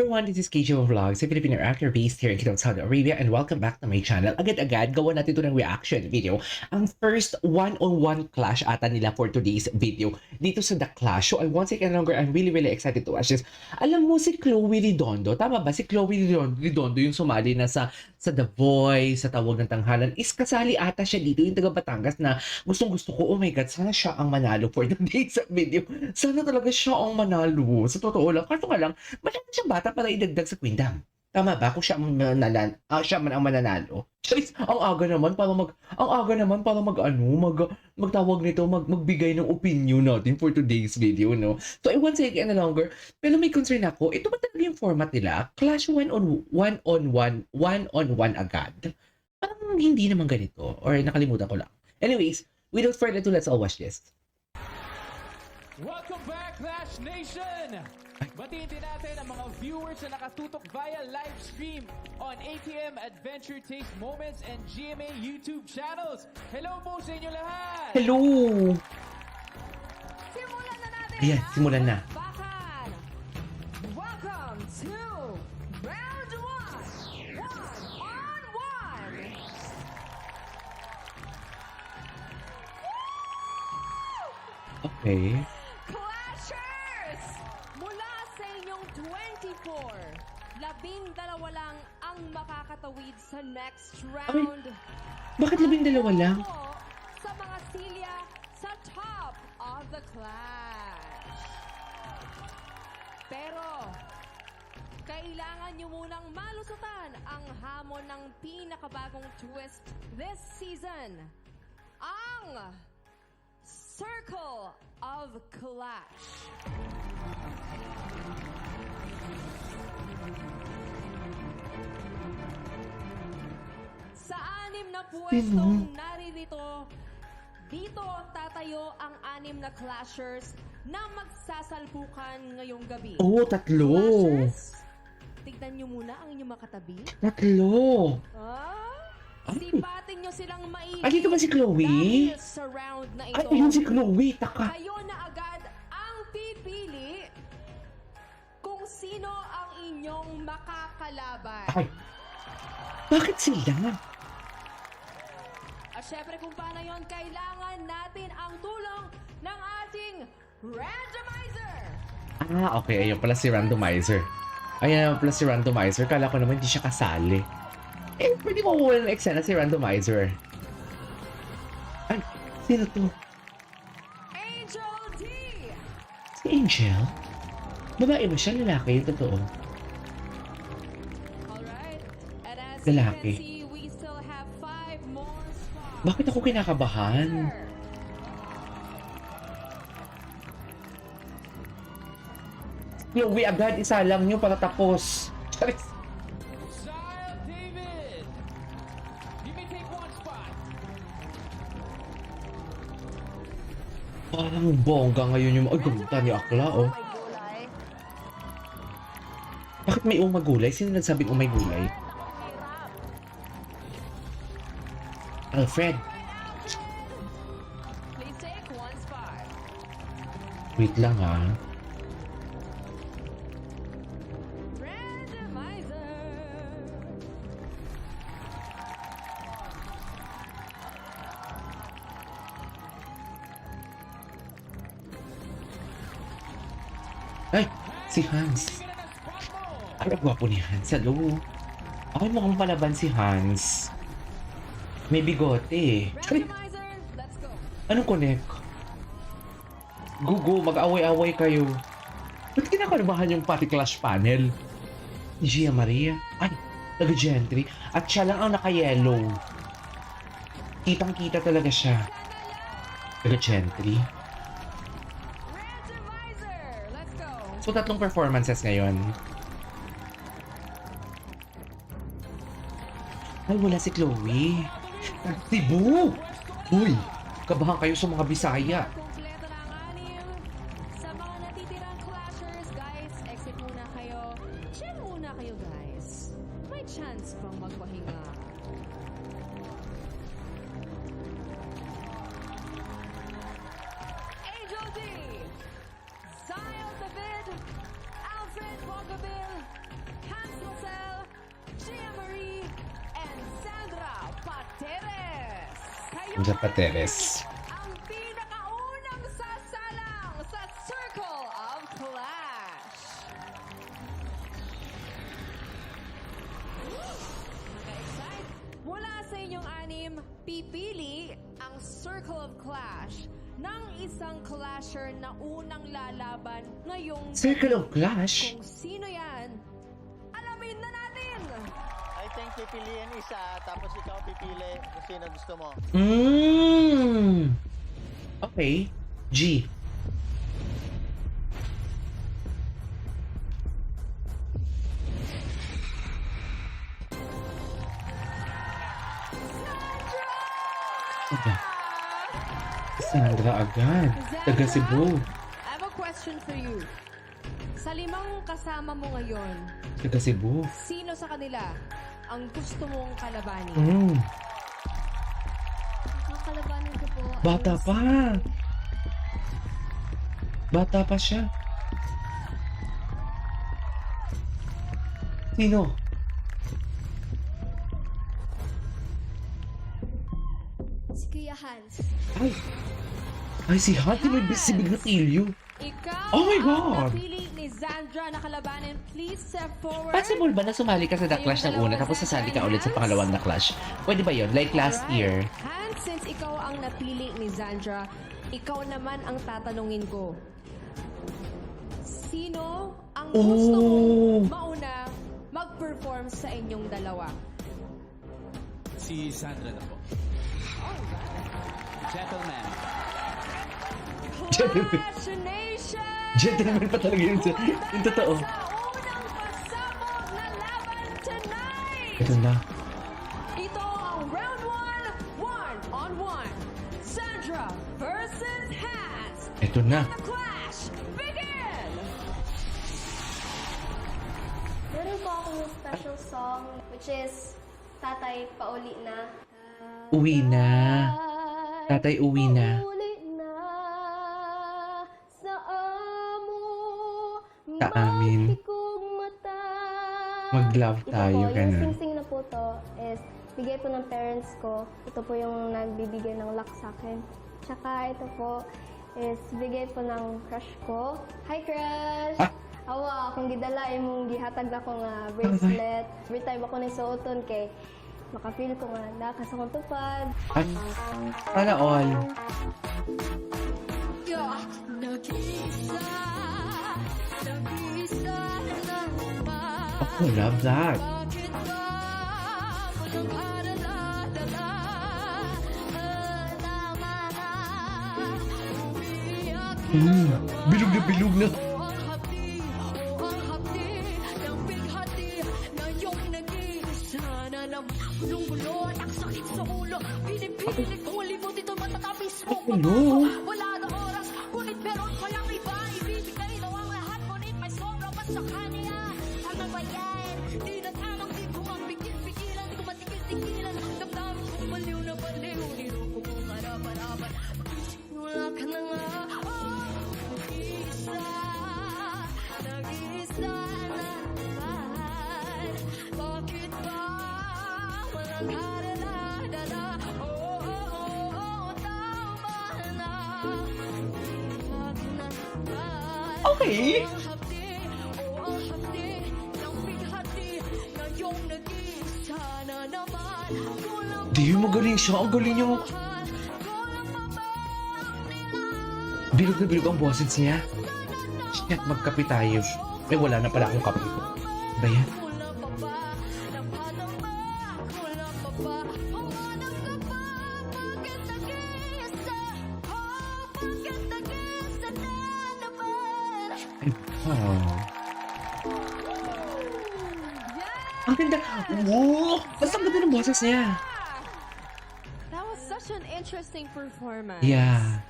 everyone, this is KJ Vlogs, a Filipino actor based here in Kitao, Saudi Arabia, and welcome back to my channel. Agad-agad, gawa natin ito ng reaction video. Ang first one-on-one clash ata nila for today's video dito sa The Clash. So I won't take any longer, I'm really excited to watch this. Alam mo si Chloe Redondo, tama ba? Si Chloe Redondo yung sumali na sa The Voice, sa Tawag ng Tanghalan, is kasali ata siya dito, yung taga Batangas na gustong-gusto ko, oh my God, sana siya ang manalo for today's video. Sana talaga siya ang manalo. Sa totoo lang, kaso nga lang, masyadong siyang bata para idagdag sa Queendom. Tama ba? Kung siya ang siya man ang mananalo. Charis, ang aga naman magtawag nito, magbigay ng opinion natin for today's video, no? So I won't say any longer, pero may concern ako, ito ba talaga yung format nila? Clash one-on-one agad? Parang hindi naman ganito, or nakalimutan ko lang. Anyways, without further ado, let's all watch this. Welcome back, Clash Nation! Batiin din natin ang mga viewers na nakatutok via live stream on ATM Adventure Taste Moments and GMA YouTube channels. Hello po sa inyo lahat! Hello! Simulan na natin! Ayan, simulan na. Bakan! Welcome to round 1! One-on-one! Okay. Clashers! Mula sa inyong 24, 12 lang ang makakatawid sa next round. Bakit 12 lang? Ako sa mga silya sa top of the clash. Pero, kailangan nyo munang malusutan ang hamon ng pinakabagong twist this season. Ang Circle of Clash. Sa 6 na pwestong naririto, dito tatayo ang 6 na clashers na magsasalpukan ngayong gabi. Oh, 3. Clashers, tignan nyo muna ang inyong makatabi. 3. Sipatin nyo silang maigi. Ay, dito ba si Chloe? Dahil sa round na Ay, ito, ayun si Chloe. Taka. kayo na agad ang pipili kung sino ang inyong makakalaban. Ay, bakit sila? At syempre kung paano yun, kailangan natin ang tulong ng ating randomizer. Ah, okay. Ayun pala si randomizer. Ayan pala si randomizer. Kala ko naman hindi siya kasali. Eh, pwede mo muna ng eksena si randomizer. Ay, sino to? Angel D! Si Angel? Babae ba siya? Lalaki yung totoo. Alright. And as Lalaki. you can see, we still have 5 more spots. Bakit ako kinakabahan? Chloe, agad isa lang nyo para tapos. Charis. Sile David! You may take one spot. Parang bongga ngayon yung... Ay, ganda ni Akla, oh. Bakit may umagulay? Sino nagsabing umay gulay? Alfred. Please take one spot. Wait lang, ha. Randomizer. Ay, si Hans. Sige na ng spot mo! Ay, ang gwapo ni Hans. Hello. Ay, mukhang palaban si Hans. May bigote. Ay, Randomizer, let's go. anong connect? Gugu, mag-away-away kayo. Ba't kinakalubahan yung pati clash panel? Ni Gia Maria? Ay, taga-gentry. At siya lang ang naka-yellow. Kitang-kita talaga siya. Taga-gentry. Randomizer, let's go. So, 3 performances ngayon. Ay, wala si Chloe. Cebu! Uy, kabahan kayo sa mga Bisaya. Kompleto na ang 6. Sa mga natitirang clashers, guys, exit muna kayo. Chill muna kayo, guys. May chance pang magpahinga. Angel D! Zion David! Alfred Bogabil! Gia Marie and Sandra Pateres. Sandra Pateres. Ang pinakaunang sasalang sa Circle of Clash. Mga-excite. Mula sa inyong anim, pipili ang Circle of Clash ng isang clasher na unang lalaban ngayong Circle of Clash? Kung sino yan, alamin na natin! I think pipiliin isa, tapos ikaw pipili kung sino gusto mo. Okay. G. Sandra agad. Taga Cebu. I have a question for you. Sa limang kasama mo ngayon, Taga Cebu. sino sa kanila ang gusto mong kalabanin? Kakalabanin ko po. Bata is- pa. Bata pa siya. Sino? Si Kuya Hans. Ay. Ay, si Hati may si Bignatilio. Ikaw Oh my ang God! napili ni Zandra na kalabanin. Please step forward. Possible ba na sumali ka sa The Clash ng una tapos sasali ka ulit sa pangalawang The Clash? Pwede ba yun? Like last Alright. year. Hans, since ikaw ang napili ni Zandra, ikaw naman ang tatanungin ko. Sino ang gusto Oh! mong mauna mag-perform sa inyong dalawa? Si Sandra na po. Gentleman. Gentleman. Congratulations! Gentleman pa talaga yun. Yung totoo. Sa unang pasabog na laban tonight! Ito na. Ito ang round 1, one-on-one. Sandra versus Hans. Ito na. The clash begin! Meron po akong special song which is Tatay Pauli Na. Uwi na. Tatay, uwi na. Pauli na sa amo. Sa amin. Matikog mata. Mag-love Ito tayo, po, yung ganun. sing-sing na po to is bigay po ng parents ko. Ito po yung nagbibigay ng luck sa akin. Tsaka ito po is bigay po ng crush ko. Hi, crush! Ah. Awa, akong gidala imong gihatag na ko nga bracelet. Every time ako nagsuoton kay makafeel ko nga nakas akong tupad. At sana all. Oh, love that. Bilog na bilog na. Hello? Wala na oras, ngunit meron kayang iba. Ibibigay daw ang lahat, ngunit may sobra pa sa kanya. Tama ba yan? Di na tamang di ko magbigil-bigilan, di ko matigil-tigilan. Damdamin kong baliw na baliw, niloko kong harapan-harapan. Mag-isip wala ka na nga. Oh, nag-iisa na naman. Bakit ba walang karala-dala? Okay. Di, magaling siya. Ang galing yung... Bilog na bilog ang boses niya. Shit, magkape tayo. Eh, wala na pala akong kape ko. Ba yan? Ay, wow. Ang ganda. Wow! Basta ang ganda ng boses niya. That was such an interesting performance. Yeah.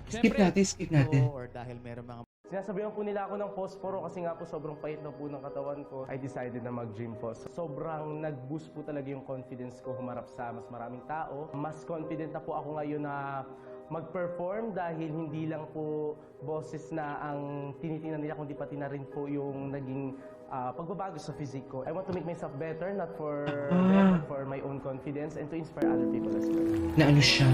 Skip natin. Or dahil meron mga Sinasabihan po nila ako ng posporo kasi nga po sobrang pait na po ng katawan ko. I decided na mag-gym po. So, sobrang nag-boost po talaga yung confidence ko humarap sa mas maraming tao. Mas confident na po ako ngayon na mag-perform dahil hindi lang po boses na ang tinitingnan nila kundi pati na rin po yung naging pagbabago sa physique ko. I want to make myself better, not for them, but for my own confidence and to inspire other people as well. Na ano siya?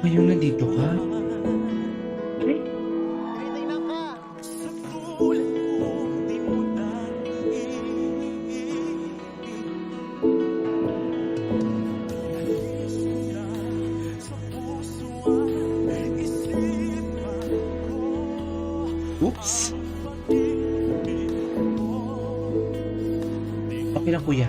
Ngayong nandito ka? Ay, Tinitingnan ka. oops. Okay lang, kuya.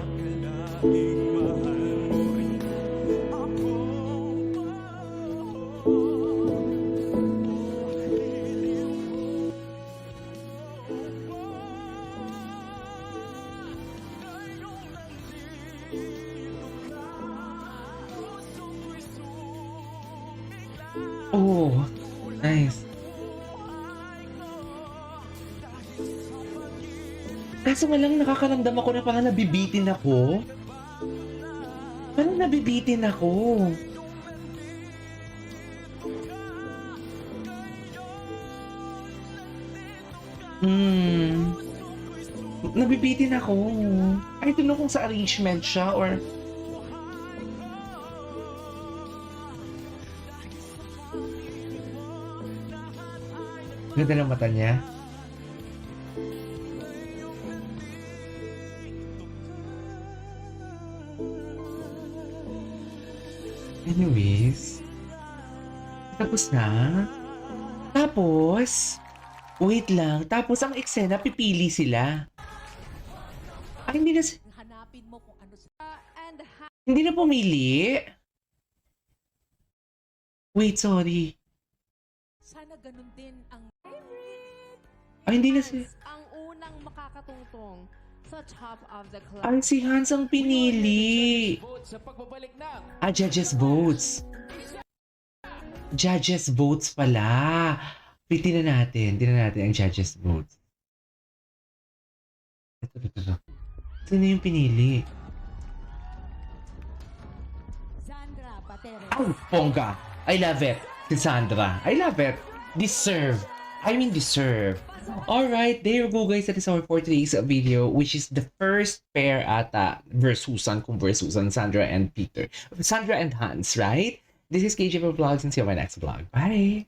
Oh, nice. Kaso nga lang nakakaramdam ako na parang nabibitin ako. Parang nabibitin ako. Nabibitin ako. I don't know kung sa arrangement siya or... Ganda ng mata niya. Anyways, tapos na. Tapos, wait lang. Tapos ang eksena, pipili sila. Ay, hindi na, Hanapin mo kung ano hindi na pumili. Wait, sorry. sana ganun din ang Ay, hindi na si... ang unang makakatungtong sa top of the class. Ay, si Hans ang pinili. Vote sa pagbabalik ng Judges votes. Judges votes pala. Wait, tingnan natin. Tingnan natin ang judges votes. Ito. Sino yung pinili? Sandra Patero. Oh, Pongga. I love it. Si Sandra. I love it. Deserve. Deserve. Alright, there you go guys. That is our for today's video, which is the first pair ata versusan, Sandra and Peter. Sandra and Hans, right? This is KJ Vlogs and see you on my next vlog. Bye!